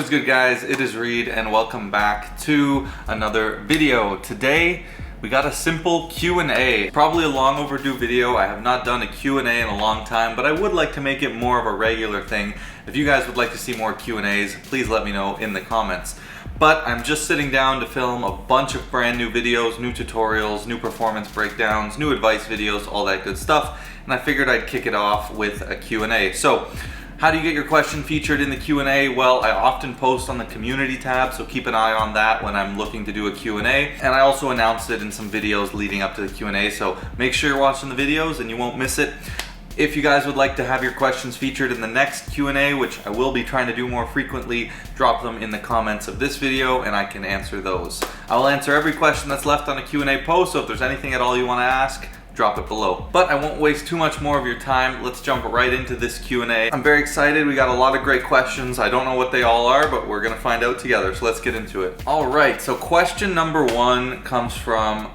is good, guys? It is Reed and welcome back to another video. Today we got a simple Q&A. Probably a long overdue video. I have not done a Q&A in a long time, but I would like to make it more of a regular thing. If you guys would like to see more Q&As, please let me know in the comments. But I'm just sitting down to film a bunch of brand new videos, new tutorials, new performance breakdowns, new advice videos, all that good stuff. And I figured I'd kick it off with a Q&A. So, how do you get your question featured in the Q&A? Well, I often post on the community tab, so keep an eye on that when I'm looking to do a Q&A. And I also announced it in some videos leading up to the Q&A, so make sure you're watching the videos and you won't miss it. If you guys would like to have your questions featured in the next Q&A, which I will be trying to do more frequently, drop them in the comments of this video and I can answer those. I will answer every question that's left on a Q&A post, so if there's anything at all you want to ask, drop it below. But I won't waste too much more of your time. Let's jump right into this Q&A. I'm very excited. We got a lot of great questions. I don't know what they all are, but we're gonna find out together. So let's get into it. All right, so question number one comes from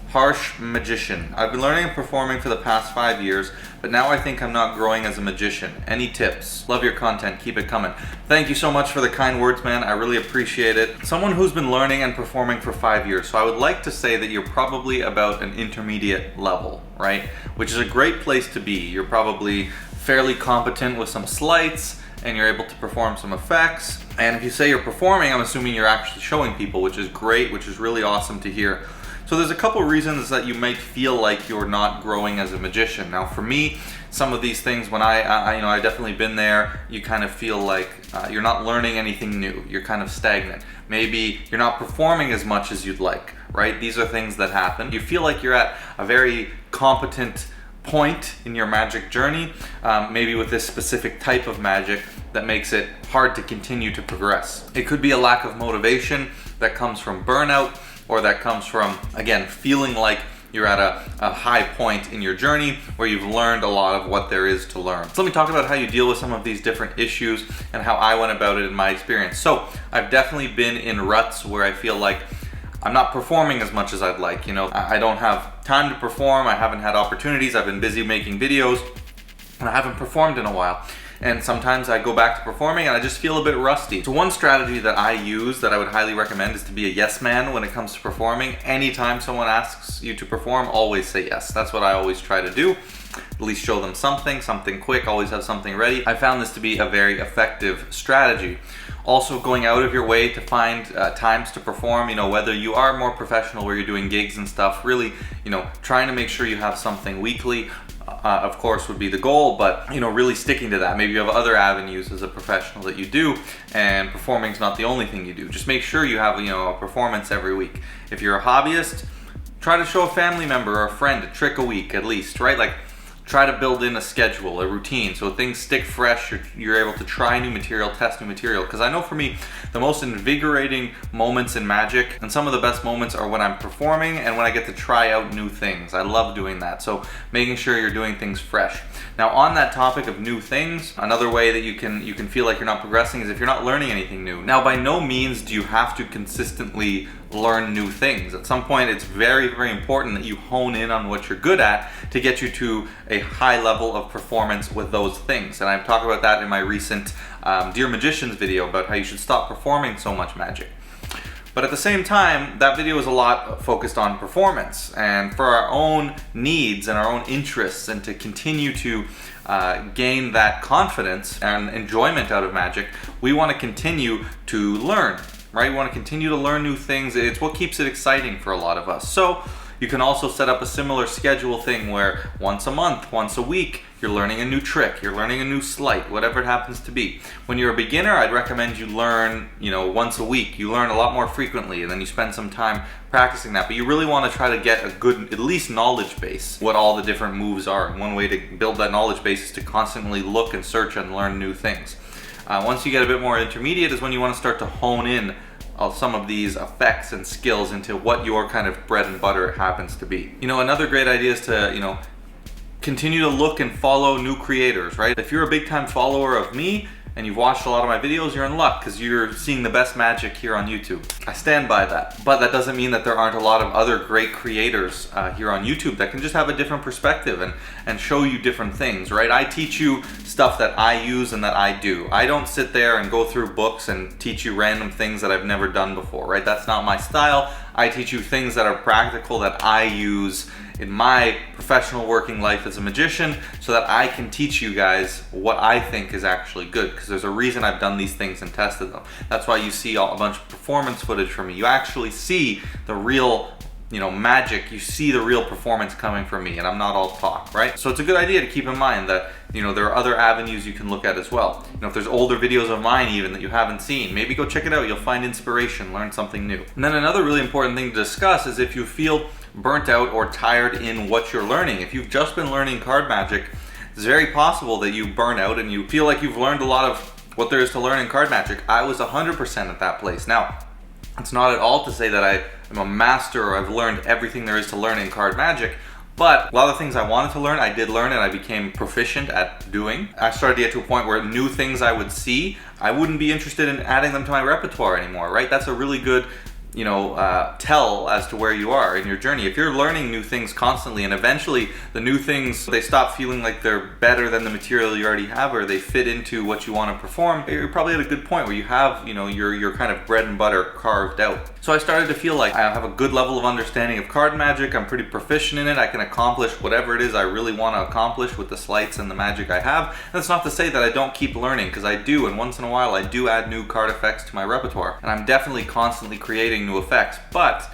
Harsh Magician. I've been learning and performing for the past 5 years, but now I think I'm not growing as a magician. Any tips? Love your content, keep it coming. Thank you so much for the kind words, man. I really appreciate it. Someone who's been learning and performing for 5 years, so I would like to say that you're probably about an intermediate level, right? Which is a great place to be. You're probably fairly competent with some sleights, and you're able to perform some effects. And if you say you're performing, I'm assuming you're actually showing people, which is great, which is really awesome to hear. So there's a couple reasons that you might feel like you're not growing as a magician. Now for me, some of these things, when I've definitely been there, you kind of feel like you're not learning anything new. You're kind of stagnant. Maybe you're not performing as much as you'd like, right? These are things that happen. You feel like you're at a very competent point in your magic journey, maybe with this specific type of magic that makes it hard to continue to progress. It could be a lack of motivation that comes from burnout, or that comes from, again, feeling like you're at a high point in your journey where you've learned a lot of what there is to learn. So let me talk about how you deal with some of these different issues and how I went about it in my experience. So I've definitely been in ruts where I feel like I'm not performing as much as I'd like. You know, I don't have time to perform, I haven't had opportunities, I've been busy making videos, and I haven't performed in a while. And sometimes I go back to performing and I just feel a bit rusty. So one strategy that I use that I would highly recommend is to be a yes man when it comes to performing. Anytime someone asks you to perform, always say yes. That's what I always try to do. At least show them something quick, always have something ready. I found this to be a very effective strategy. Also, going out of your way to find times to perform, you know, whether you are more professional where you're doing gigs and stuff, really, you know, trying to make sure you have something weekly. Of course would be the goal, but you know, really sticking to that. Maybe you have other avenues as a professional that you do, and performing is not the only thing you do. Just make sure you have, you know, a performance every week. If you're a hobbyist, try to show a family member or a friend a trick a week at least, right? Like, try to build in a schedule, a routine, so things stick fresh. You're able to try new material, test new material. Because I know for me, the most invigorating moments in magic and some of the best moments are when I'm performing and when I get to try out new things. I love doing that. So making sure you're doing things fresh. Now on that topic of new things, another way that you can feel like you're not progressing is if you're not learning anything new. Now by no means do you have to consistently learn new things. At some point it's very, very important that you hone in on what you're good at to get you to a high level of performance with those things. And I've talked about that in my recent Dear Magicians video about how you should stop performing so much magic. But at the same time, that video is a lot focused on performance, and for our own needs and our own interests, and to continue to gain that confidence and enjoyment out of magic, we want to continue to learn, right? We want to continue to learn new things. It's what keeps it exciting for a lot of us. So you can also set up a similar schedule thing where once a month, once a week, you're learning a new trick, you're learning a new sleight, whatever it happens to be. When you're a beginner, I'd recommend you learn, you know, once a week. You learn a lot more frequently and then you spend some time practicing that. But you really want to try to get a good, at least knowledge base, what all the different moves are. And one way to build that knowledge base is to constantly look and search and learn new things. Once you get a bit more intermediate is when you want to start to hone in some of these effects and skills into what your kind of bread and butter happens to be. You know, another great idea is to, you know, continue to look and follow new creators, right? If you're a big time follower of me, and you've watched a lot of my videos, you're in luck because you're seeing the best magic here on YouTube. I stand by that. But that doesn't mean that there aren't a lot of other great creators here on YouTube that can just have a different perspective and show you different things, right? I teach you stuff that I use and that I do. I don't sit there and go through books and teach you random things that I've never done before, right? That's not my style. I teach you things that are practical that I use in my professional working life as a magician so that I can teach you guys what I think is actually good, because there's a reason I've done these things and tested them. That's why you see a bunch of performance footage from me. You actually see the real magic, you see the real performance coming from me, and I'm not all talk, right? So it's a good idea to keep in mind that, there are other avenues you can look at as well. If there's older videos of mine even that you haven't seen, maybe go check it out. You'll find inspiration, learn something new. And then another really important thing to discuss is if you feel burnt out or tired in what you're learning. If you've just been learning card magic, it's very possible that you burn out and you feel like you've learned a lot of what there is to learn in card magic. I was 100% at that place. Now, it's not at all to say that I am a master or I've learned everything there is to learn in card magic, but a lot of things I wanted to learn, I did learn and I became proficient at doing. I started to get to a point where new things I would see, I wouldn't be interested in adding them to my repertoire anymore, right? That's a really good tell as to where you are in your journey. If you're learning new things constantly and eventually the new things, they stop feeling like they're better than the material you already have, or they fit into what you want to perform, you're probably at a good point where you have, your kind of bread and butter carved out. So I started to feel like I have a good level of understanding of card magic. I'm pretty proficient in it. I can accomplish whatever it is I really want to accomplish with the sleights and the magic I have. And that's not to say that I don't keep learning, because I do, and once in a while I do add new card effects to my repertoire. And I'm definitely constantly creating new effects, but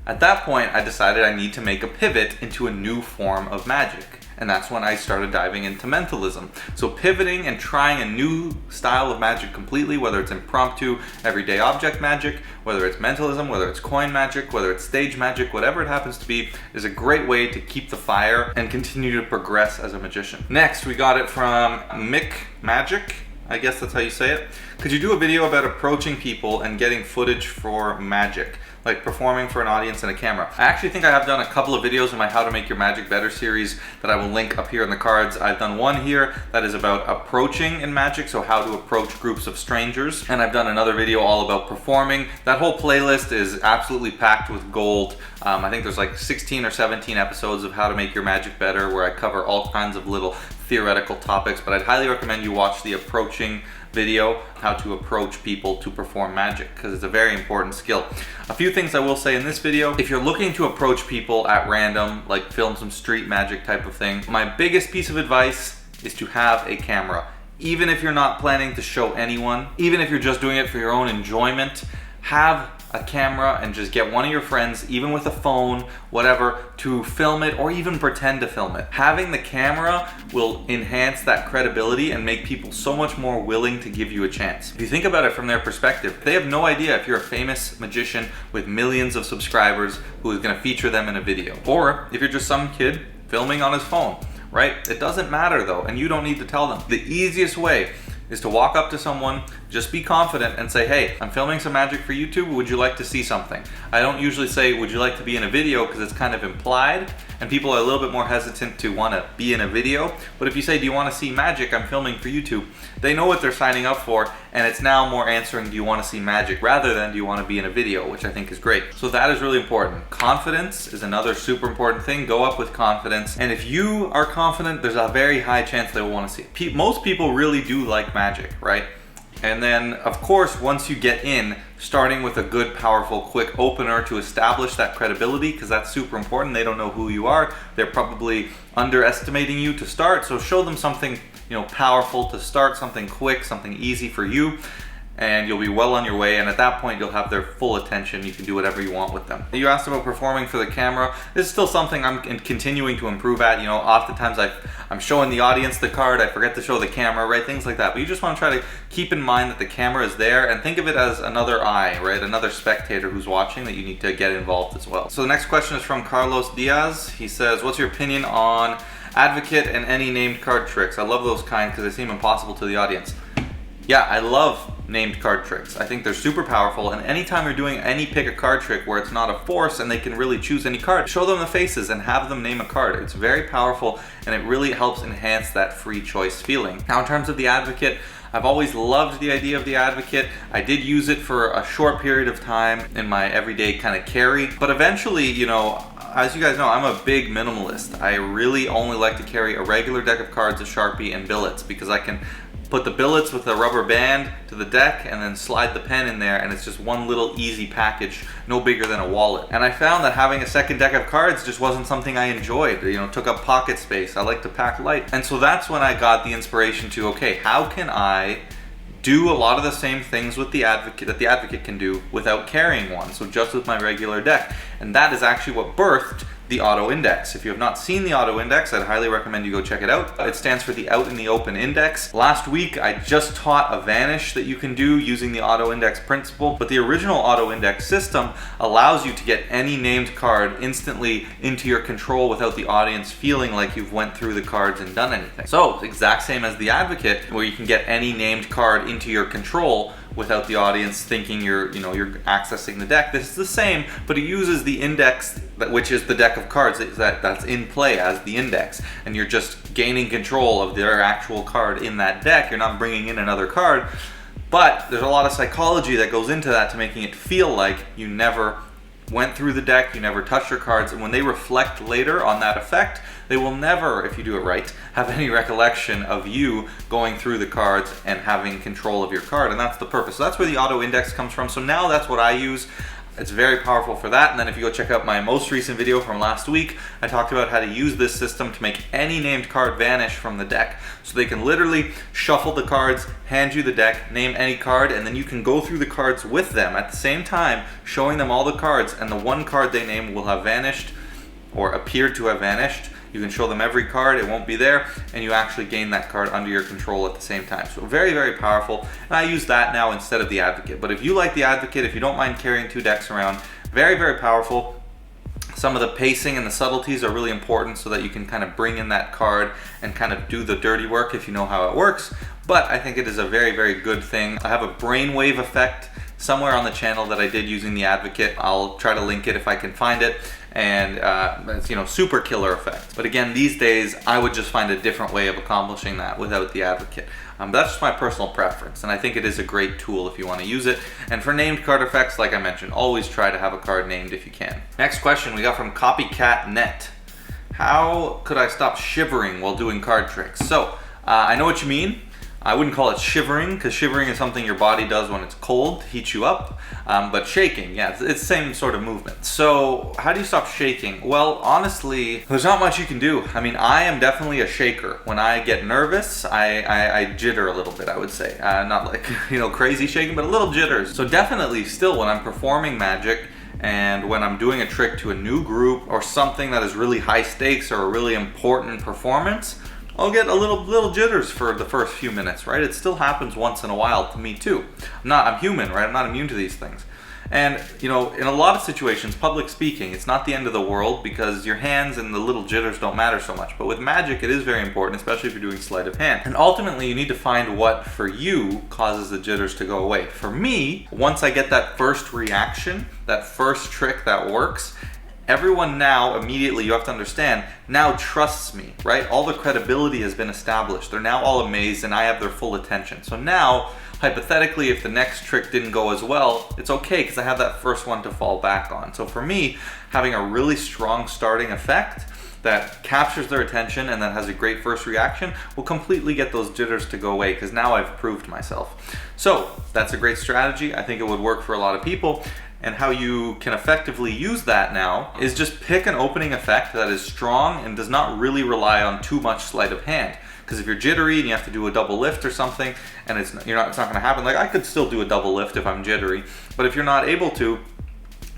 at that point I decided I need to make a pivot into a new form of magic, and that's when I started diving into mentalism. So pivoting and trying a new style of magic completely, whether it's impromptu everyday object magic, whether it's mentalism, whether it's coin magic, whether it's stage magic, whatever it happens to be, is a great way to keep the fire and continue to progress as a magician. Next, we got it from Mick Magic, I guess that's how you say it. Could you do a video about approaching people and getting footage for magic, like performing for an audience and a camera? I actually think I have done a couple of videos in my How to Make Your Magic Better series that I will link up here in the cards. I've done one here that is about approaching in magic, so how to approach groups of strangers. And I've done another video all about performing. That whole playlist is absolutely packed with gold. I think there's like 16 or 17 episodes of How to Make Your Magic Better where I cover all kinds of little theoretical topics, but I'd highly recommend you watch the approaching video, how to approach people to perform magic, because it's a very important skill. A few things I will say in this video: if you're looking to approach people at random, like film some street magic type of thing, my biggest piece of advice is to have a camera. Even if you're not planning to show anyone, even if you're just doing it for your own enjoyment, have a camera and just get one of your friends, even with a phone, whatever, to film it or even pretend to film it. Having the camera will enhance that credibility and make people so much more willing to give you a chance. If you think about it from their perspective, they have no idea if you're a famous magician with millions of subscribers who is going to feature them in a video, or if you're just some kid filming on his phone, right? It doesn't matter though, and you don't need to tell them. The easiest way is to walk up to someone, just be confident and say, hey, I'm filming some magic for YouTube, would you like to see something? I don't usually say, would you like to be in a video, because it's kind of implied, and people are a little bit more hesitant to want to be in a video. But if you say, do you want to see magic, I'm filming for YouTube, they know what they're signing up for, and it's now more answering, do you want to see magic, rather than do you want to be in a video, which I think is great. So that is really important. Confidence is another super important thing. Go up with confidence, and if you are confident, there's a very high chance they will want to see it. Most people really do like magic, right? And then, of course, once you get in, starting with a good, powerful, quick opener to establish that credibility, because that's super important. They don't know who you are. They're probably underestimating you to start. So show them something, powerful to start, something quick, something easy for you, and you'll be well on your way. And at that point, you'll have their full attention. You can do whatever you want with them. You asked about performing for the camera. This is still something I'm continuing to improve at. Oftentimes I'm showing the audience the card, I forget to show the camera, right? Things like that. But you just want to try to keep in mind that the camera is there and think of it as another eye, right? Another spectator who's watching that you need to get involved as well. So the next question is from Carlos Diaz. He says, what's your opinion on advocate and any named card tricks? I love those kind because they seem impossible to the audience. Yeah, I love named card tricks. I think they're super powerful, and anytime you're doing any pick a card trick where it's not a force and they can really choose any card, show them the faces and have them name a card. It's very powerful and it really helps enhance that free choice feeling. Now in terms of the advocate, I've always loved the idea of the Advocate. I did use it for a short period of time in my everyday kind of carry, but eventually, you know, as you guys know, I'm a big minimalist. I really only like to carry a regular deck of cards, a Sharpie, and billets, because I can put the billets with a rubber band to the deck and then slide the pen in there, and it's just one little easy package, no bigger than a wallet. And I found that having a second deck of cards just wasn't something I enjoyed. You know, it took up pocket space. I like to pack light. And so that's when I got the inspiration to, okay, how can I do a lot of the same things with the Advocate that the Advocate can do without carrying one, so just with my regular deck. And that is actually what birthed the Auto Index. If you have not seen the Auto Index, I'd highly recommend you go check it out. It stands for the Out in the Open Index. Last week, I just taught a vanish that you can do using the Auto Index principle, but the original Auto Index system allows you to get any named card instantly into your control without the audience feeling like you've went through the cards and done anything. So, exact same as the Advocate, where you can get any named card into your control without the audience thinking you're accessing the deck. This is the same, but it uses the index, which is the deck of cards that's in play as the index, and you're just gaining control of their actual card in that deck. You're not bringing in another card, but there's a lot of psychology that goes into that to making it feel like you never went through the deck, you never touched your cards, and when they reflect later on that effect, they will never, if you do it right, have any recollection of you going through the cards and having control of your card, and that's the purpose. So that's where the Auto Index comes from. So now that's what I use. It's very powerful for that. And then if you go check out my most recent video from last week, I talked about how to use this system to make any named card vanish from the deck. So they can literally shuffle the cards, hand you the deck, name any card, and then you can go through the cards with them at the same time, showing them all the cards, and the one card they name will have vanished or appeared to have vanished. You can show them every card, it won't be there, and you actually gain that card under your control at the same time. So very, very powerful, and I use that now instead of the Advocate. But if you like the Advocate, if you don't mind carrying two decks around, very, very powerful. Some of the pacing and the subtleties are really important so that you can kind of bring in that card and kind of do the dirty work if you know how it works. But I think it is a very, very good thing. I have a brainwave effect somewhere on the channel that I did using the Advocate. I'll try to link it if I can find it. And it's, you know, super killer effect. But again, these days I would just find a different way of accomplishing that without the Advocate. That's just my personal preference, and I think it is a great tool if you want to use it. And for named card effects, like I mentioned, always try to have a card named if you can. Next question we got from Copycat Net. How could I stop shivering while doing card tricks? So I know what you mean. I wouldn't call it shivering, because shivering is something your body does when it's cold, heats you up. But shaking, yeah, it's the same sort of movement. So how do you stop shaking? Well, honestly, there's not much you can do. I mean, I am definitely a shaker. When I get nervous, I jitter a little bit, I would say. Not like, you know, crazy shaking, but a little jitters. So definitely still when I'm performing magic, and when I'm doing a trick to a new group or something that is really high stakes or a really important performance, I'll get a little jitters for the first few minutes, right? It still happens once in a while to me too. I'm human, right? I'm not immune to these things. And, you know, in a lot of situations, public speaking, it's not the end of the world because your hands and the little jitters don't matter so much. But with magic, it is very important, especially if you're doing sleight of hand. And ultimately, you need to find what, for you, causes the jitters to go away. For me, once I get that first reaction, that first trick that works, everyone now, immediately, you have to understand, now trusts me, right? All the credibility has been established. They're now all amazed and I have their full attention. So now, hypothetically, if the next trick didn't go as well, it's okay because I have that first one to fall back on. So for me, having a really strong starting effect that captures their attention and that has a great first reaction will completely get those jitters to go away because now I've proved myself. So that's a great strategy. I think it would work for a lot of people. And how you can effectively use that now is just pick an opening effect that is strong and does not really rely on too much sleight of hand. Because if you're jittery and you have to do a double lift or something, and it's not going to happen. Like I could still do a double lift if I'm jittery, but if you're not able to,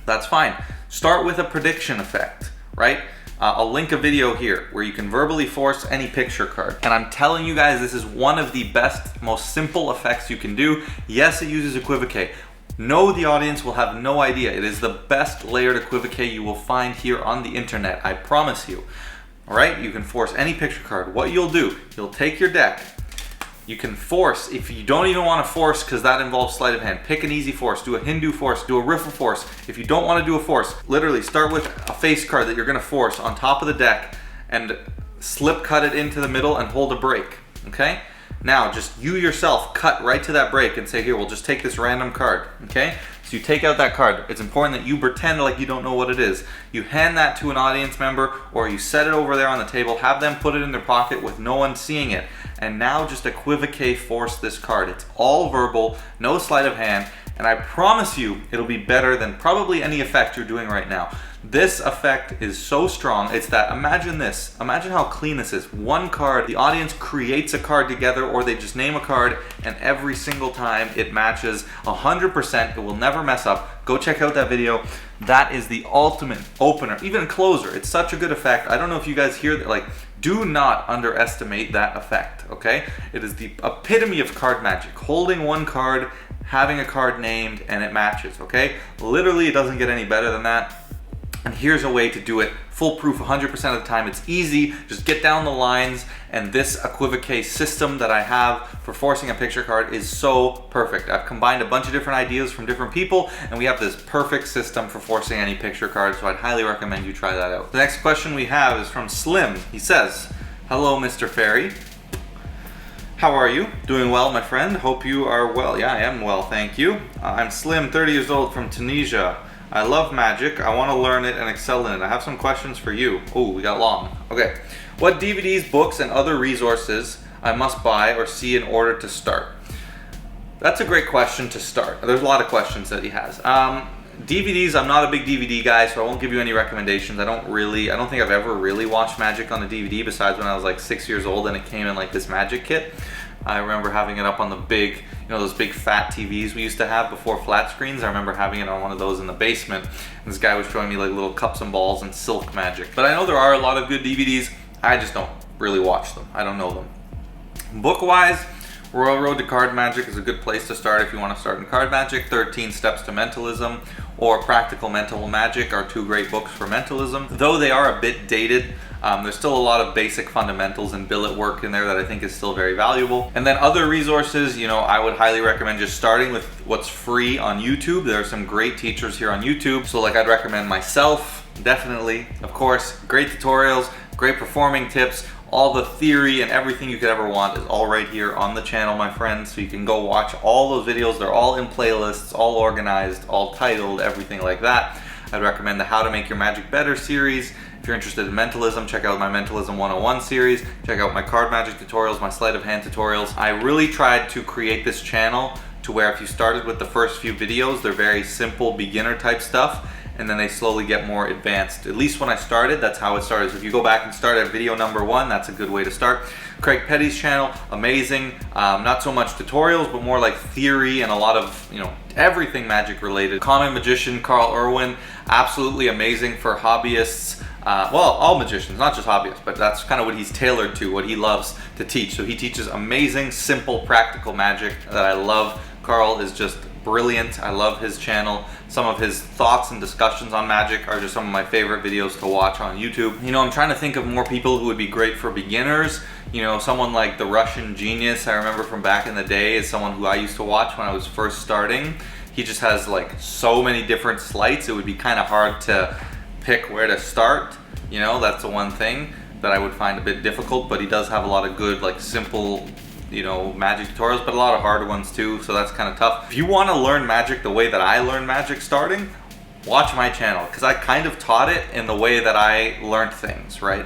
that's fine. Start with a prediction effect, right? I'll link a video here where you can verbally force any picture card. And I'm telling you guys, this is one of the best, most simple effects you can do. Yes, it uses equivocate. No, the audience will have no idea. It is the best layered equivocate you will find here on the internet, I promise you. All right, you can force any picture card. What you'll do, you'll take your deck. You can force, if you don't even want to force because that involves sleight of hand, pick an easy force, do a Hindu force, do a riffle force. If you don't want to do a force, literally start with a face card that you're going to force on top of the deck and slip cut it into the middle and hold a break, okay? Now, just you yourself cut right to that break and say, here, we'll just take this random card, okay? So you take out that card. It's important that you pretend like you don't know what it is. You hand that to an audience member, or you set it over there on the table, have them put it in their pocket with no one seeing it. And now just equivocate, force this card. It's all verbal, no sleight of hand, and I promise you it'll be better than probably any effect you're doing right now. This effect is so strong. It's that, imagine this. Imagine how clean this is. One card, the audience creates a card together, or they just name a card, and every single time it matches 100%. It will never mess up. Go check out that video. That is the ultimate opener, even closer. It's such a good effect. I don't know if you guys hear that. Like, do not underestimate that effect, okay? It is the epitome of card magic. Holding one card, having a card named, and it matches, okay? Literally, it doesn't get any better than that. And here's a way to do it foolproof 100% of the time. It's easy, just get down the lines, and this equivocate system that I have for forcing a picture card is so perfect. I've combined a bunch of different ideas from different people, and we have this perfect system for forcing any picture card, so I'd highly recommend you try that out. The next question we have is from Slim. He says, hello, Mr. Fairy. How are you? Doing well, my friend. Hope you are well. Yeah, I am well, thank you. I'm Slim, 30 years old, from Tunisia. I love magic. I want to learn it and excel in it. I have some questions for you. Oh, we got long. Okay. What DVDs, books, and other resources I must buy or see in order to start? That's a great question to start. There's a lot of questions that he has. DVDs, I'm not a big DVD guy, so I won't give you any recommendations. I don't think I've ever really watched magic on a DVD besides when I was like 6 years old and it came in like this magic kit. I remember having it up on the big, you know, those big fat TVs we used to have before flat screens. I remember having it on one of those in the basement. And this guy was showing me like little cups and balls and silk magic. But I know there are a lot of good DVDs. I just don't really watch them. I don't know them. Book-wise, Royal Road to Card Magic is a good place to start if you want to start in card magic. 13 Steps to Mentalism or Practical Mental Magic are two great books for mentalism. Though they are a bit dated, there's still a lot of basic fundamentals and billet work in there that I think is still very valuable. And then other resources, you know, I would highly recommend just starting with what's free on YouTube. There are some great teachers here on YouTube. So like I'd recommend myself, definitely. Of course, great tutorials, great performing tips. All the theory and everything you could ever want is all right here on the channel, my friends. So you can go watch all those videos. They're all in playlists, all organized, all titled, everything like that. I'd recommend the How to Make Your Magic Better series. If you're interested in mentalism, check out my Mentalism 101 series. Check out my card magic tutorials, my sleight of hand tutorials. I really tried to create this channel to where if you started with the first few videos, they're very simple beginner type stuff, and then they slowly get more advanced. At least when I started, that's how it started. So if you go back and start at video number 1, that's a good way to start. Craig Petty's channel, amazing. Not so much tutorials, but more like theory and a lot of, you know, everything magic related. Common Magician Carl Irwin, absolutely amazing for hobbyists. Well, all magicians, not just hobbyists, but that's kind of what he's tailored to, what he loves to teach. So he teaches amazing, simple, practical magic that I love. Carl is just brilliant. I love his channel. Some of his thoughts and discussions on magic are just some of my favorite videos to watch on YouTube. You know, I'm trying to think of more people who would be great for beginners. You know, someone like the Russian Genius, I remember from back in the day, is someone who I used to watch when I was first starting. He just has like so many different sleights. It would be kind of hard to pick where to start. You know, that's the one thing that I would find a bit difficult, but he does have a lot of good, like simple, you know, magic tutorials, but a lot of hard ones too, so that's kind of tough. If you want to learn magic the way that I learned magic starting, watch my channel, because I kind of taught it in the way that I learned things, right?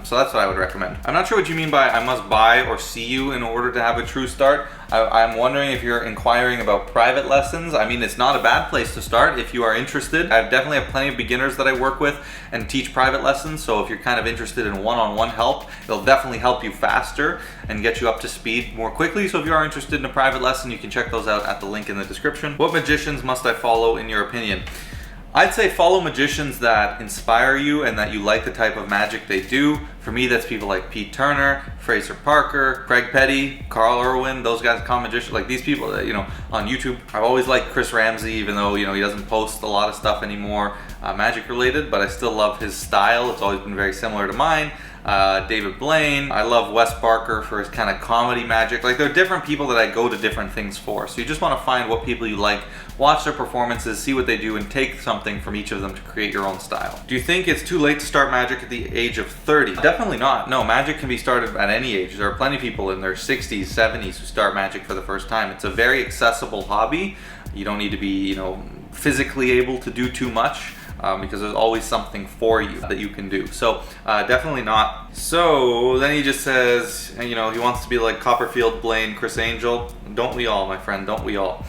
So that's what I would recommend. I'm not sure what you mean by I must buy or see you in order to have a true start. I'm wondering if you're inquiring about private lessons. I mean, it's not a bad place to start if you are interested. I definitely have plenty of beginners that I work with and teach private lessons, so if you're kind of interested in one-on-one help, it'll definitely help you faster and get you up to speed more quickly. So if you are interested in a private lesson, you can check those out at the link in the description. What magicians must I follow in your opinion? I'd say follow magicians that inspire you and that you like the type of magic they do. For me, that's people like Pete Turner, Fraser Parker, Craig Petty, Carl Irwin, those guys, common magicians, like these people that, you know, on YouTube. I've always liked Chris Ramsey, even though, you know, he doesn't post a lot of stuff anymore magic related, but I still love his style. It's always been very similar to mine. David Blaine. I love Wes Barker for his kind of comedy magic. Like, there are different people that I go to different things for. So you just want to find what people you like, watch their performances, see what they do, and take something from each of them to create your own style. Do you think it's too late to start magic at the age of 30? Definitely not. No, magic can be started at any age. There are plenty of people in their 60s, 70s who start magic for the first time. It's a very accessible hobby. You don't need to be, physically able to do too much. Because there's always something for you that you can do. So definitely not. So then he just says, he wants to be like Copperfield, Blaine, Chris Angel. Don't we all, my friend? Don't we all?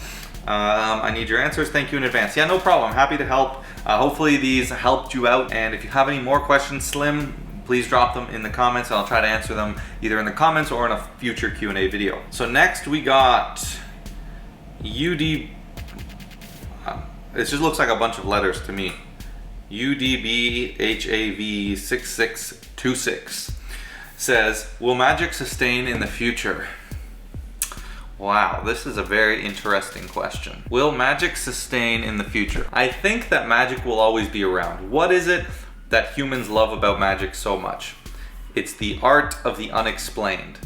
I need your answers. Thank you in advance. Yeah, no problem. Happy to help. Hopefully these helped you out. And if you have any more questions, Slim, please drop them in the comments. I'll try to answer them either in the comments or in a future Q&A video. So next we got UD. It just looks like a bunch of letters to me. UDBHAV6626 says, will magic sustain in the future? Wow, this is a very interesting question. Will magic sustain in the future? I think that magic will always be around. What is it that humans love about magic so much? It's the art of the unexplained.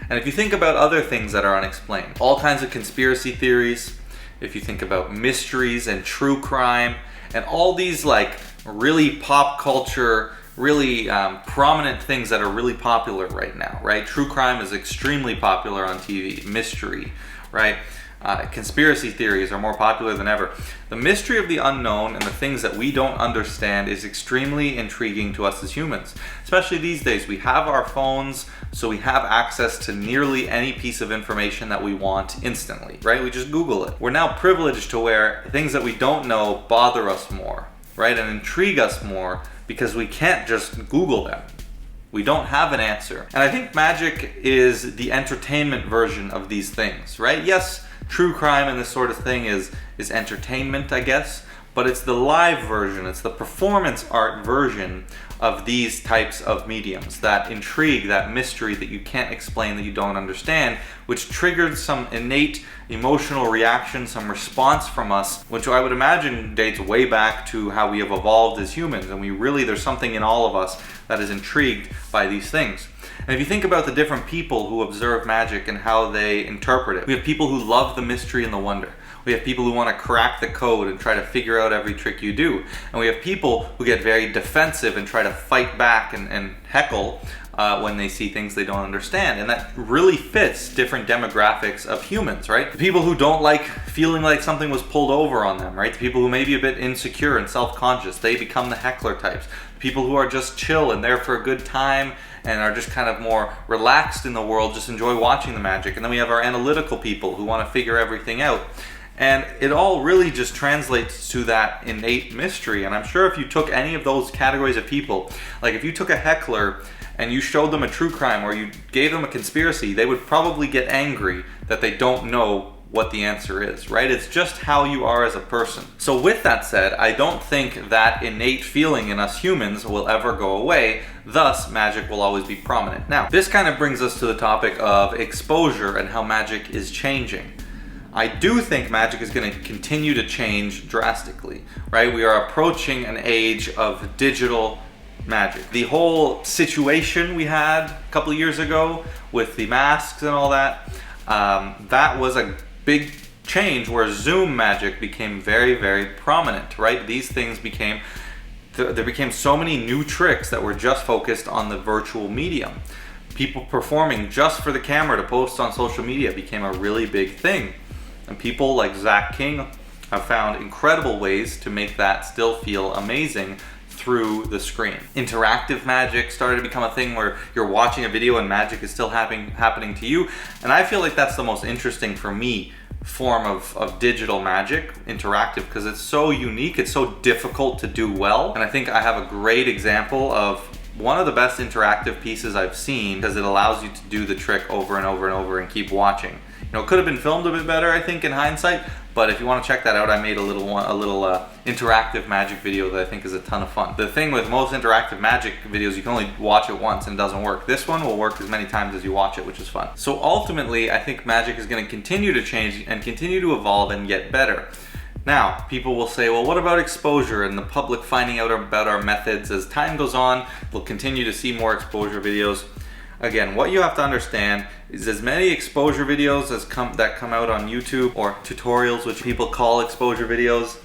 And if you think about other things that are unexplained, all kinds of conspiracy theories, if you think about mysteries and true crime, and all these like really pop culture, really prominent things that are really popular right now, right? True crime is extremely popular on TV, mystery, right? Conspiracy theories are more popular than ever. The mystery of the unknown and the things that we don't understand is extremely intriguing to us as humans. Especially these days, we have our phones, so we have access to nearly any piece of information that we want instantly, right? We just Google it. We're now privileged to where things that we don't know bother us more, right? And intrigue us more because we can't just Google them. We don't have an answer. And I think magic is the entertainment version of these things, right? Yes, true crime and this sort of thing is entertainment, I guess, but it's the live version, it's the performance art version of these types of mediums, that intrigue, that mystery that you can't explain, that you don't understand, which triggered some innate emotional reaction, some response from us, which I would imagine dates way back to how we have evolved as humans, and there's something in all of us that is intrigued by these things. And if you think about the different people who observe magic and how they interpret it, we have people who love the mystery and the wonder. We have people who want to crack the code and try to figure out every trick you do. And we have people who get very defensive and try to fight back and heckle when they see things they don't understand. And that really fits different demographics of humans, right? The people who don't like feeling like something was pulled over on them, right? The people who may be a bit insecure and self-conscious, they become the heckler types. People who are just chill and there for a good time and are just kind of more relaxed in the world, just enjoy watching the magic. And then we have our analytical people who want to figure everything out. And it all really just translates to that innate mystery. And I'm sure if you took any of those categories of people, like if you took a heckler and you showed them a true crime or you gave them a conspiracy, they would probably get angry that they don't know what the answer is, right? It's just how you are as a person. So with that said, I don't think that innate feeling in us humans will ever go away. Thus, magic will always be prominent. Now, this kind of brings us to the topic of exposure and how magic is changing. I do think magic is going to continue to change drastically, right? We are approaching an age of digital magic. The whole situation we had a couple of years ago with the masks and all that, that was a big change where Zoom magic became very, very prominent, right? These things there became so many new tricks that were just focused on the virtual medium. People performing just for the camera to post on social media became a really big thing. And people like Zach King have found incredible ways to make that still feel amazing through the screen. Interactive magic started to become a thing where you're watching a video and magic is still happening to you. And I feel like that's the most interesting for me form of digital magic, interactive, because it's so unique, it's so difficult to do well. And I think I have a great example of one of the best interactive pieces I've seen because it allows you to do the trick over and over and over and keep watching. It could have been filmed a bit better, I think, in hindsight, but if you want to check that out, I made a little interactive magic video that I think is a ton of fun. The thing with most interactive magic videos, you can only watch it once and it doesn't work. This one will work as many times as you watch it, which is fun. So ultimately, I think magic is going to continue to change and continue to evolve and get better. Now, people will say, well, what about exposure and the public finding out about our methods? As time goes on, we'll continue to see more exposure videos. Again, what you have to understand is as many exposure videos that come out on YouTube, or tutorials, which people call exposure videos,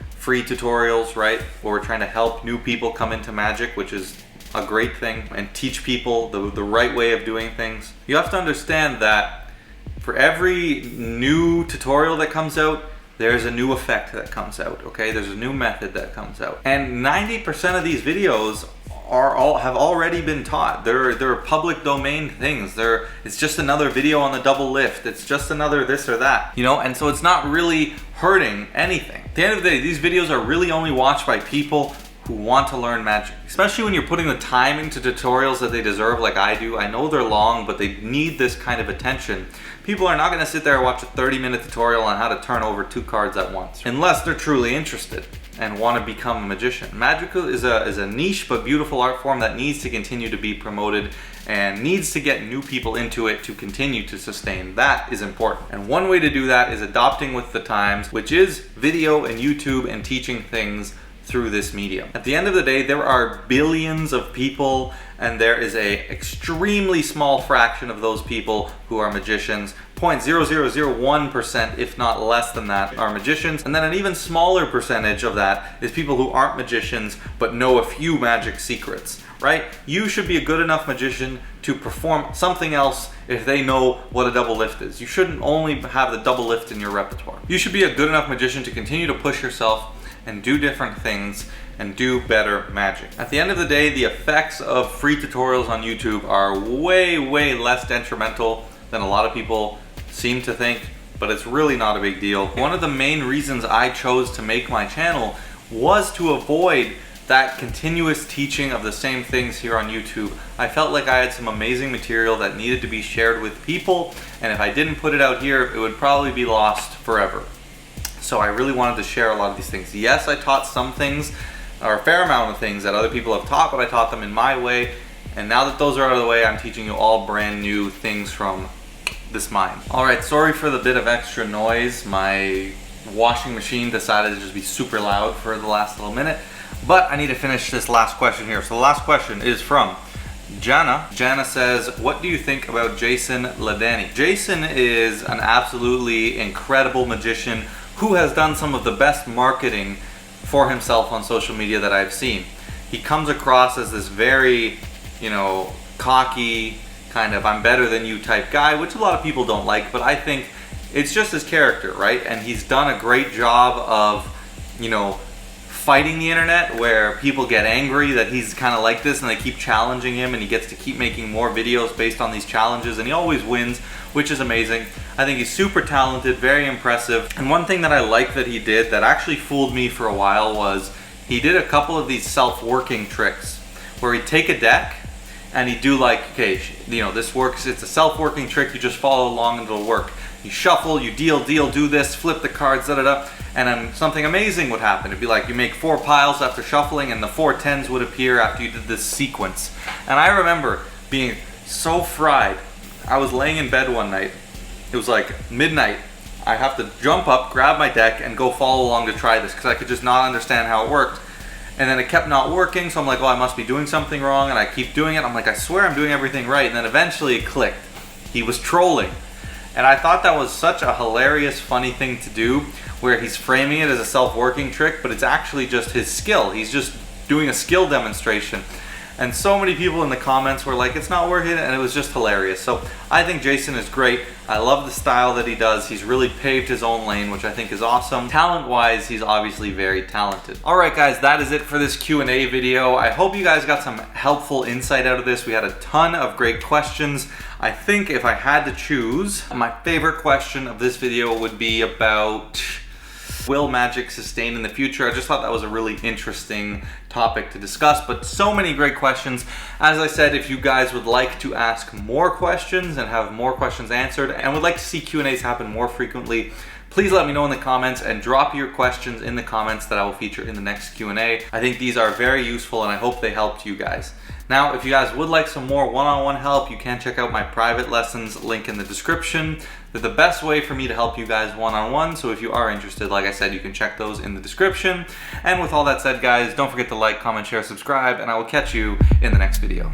free tutorials, right? Where we're trying to help new people come into magic, which is a great thing and teach people the right way of doing things, you have to understand that for every new tutorial that comes out, there's a new effect that comes out, okay? There's a new method that comes out. And 90% of these videos have already been taught. They're public domain things. It's just another video on the double lift. It's just another this or that, you know? And so it's not really hurting anything. At the end of the day, these videos are really only watched by people who want to learn magic, especially when you're putting the time into tutorials that they deserve, like I do. I know they're long, but they need this kind of attention. People are not going to sit there and watch a 30-minute tutorial on how to turn over 2 cards at once, unless they're truly interested and want to become a magician. Magic is a niche but beautiful art form that needs to continue to be promoted and needs to get new people into it to continue to sustain. That is important. And one way to do that is adopting with the times, which is video and YouTube and teaching things through this medium. At the end of the day, there are billions of people, and there is a extremely small fraction of those people who are magicians. 0.0001%, if not less than that, are magicians. And then an even smaller percentage of that is people who aren't magicians but know a few magic secrets, right? You should be a good enough magician to perform something else if they know what a double lift is. You shouldn't only have the double lift in your repertoire. You should be a good enough magician to continue to push yourself and do different things and do better magic. At the end of the day, the effects of free tutorials on YouTube are way, way less detrimental than a lot of people seem to think, but it's really not a big deal. One of the main reasons I chose to make my channel was to avoid that continuous teaching of the same things here on YouTube. I felt like I had some amazing material that needed to be shared with people, and if I didn't put it out here, it would probably be lost forever. So I really wanted to share a lot of these things. Yes, I taught some things, or a fair amount of things that other people have taught, but I taught them in my way. And now that those are out of the way, I'm teaching you all brand new things from this mind. All right, sorry for the bit of extra noise. My washing machine decided to just be super loud for the last little minute, but I need to finish this last question here. So the last question is from Jana. Jana says, what do you think about Jason Ladani? Jason is an absolutely incredible magician who has done some of the best marketing for himself on social media that I've seen. He comes across as this very, you know, cocky, kind of I'm better than you type guy, which a lot of people don't like, but I think it's just his character, right? And he's done a great job of, you know, fighting the internet where people get angry that he's kind of like this and they keep challenging him, and he gets to keep making more videos based on these challenges, and he always wins, which is amazing. I think he's super talented, very impressive. And one thing that I like that he did that actually fooled me for a while was he did a couple of these self-working tricks where he'd take a deck and he'd do like, okay, you know, this works, it's a self-working trick, you just follow along and it'll work. You shuffle, you deal, do this, flip the cards, da-da-da, and then something amazing would happen. It'd be like you make 4 piles after shuffling and the 4 10s would appear after you did this sequence. And I remember being so fried. I was laying in bed one night, it was like midnight. I have to jump up, grab my deck, and go follow along to try this because I could just not understand how it worked. And then it kept not working, so I'm like, oh, I must be doing something wrong, and I keep doing it. I'm like, I swear I'm doing everything right, and then eventually it clicked. He was trolling. And I thought that was such a hilarious, funny thing to do, where he's framing it as a self-working trick, but it's actually just his skill. He's just doing a skill demonstration. And so many people in the comments were like, it's not working, and it was just hilarious. So I think Jason is great. I love the style that he does. He's really paved his own lane, which I think is awesome. Talent-wise, he's obviously very talented. All right, guys, that is it for this Q&A video. I hope you guys got some helpful insight out of this. We had a ton of great questions. I think if I had to choose, my favorite question of this video would be about, will magic sustain in the future? I just thought that was a really interesting topic to discuss, but so many great questions. As I said, if you guys would like to ask more questions and have more questions answered and would like to see Q&As happen more frequently, please let me know in the comments and drop your questions in the comments that I will feature in the next Q&A. I think these are very useful and I hope they helped you guys. Now, if you guys would like some more one-on-one help, you can check out my private lessons, link in the description. They're the best way for me to help you guys one-on-one, so if you are interested, like I said, you can check those in the description. And with all that said, guys, don't forget to like, comment, share, subscribe, and I will catch you in the next video.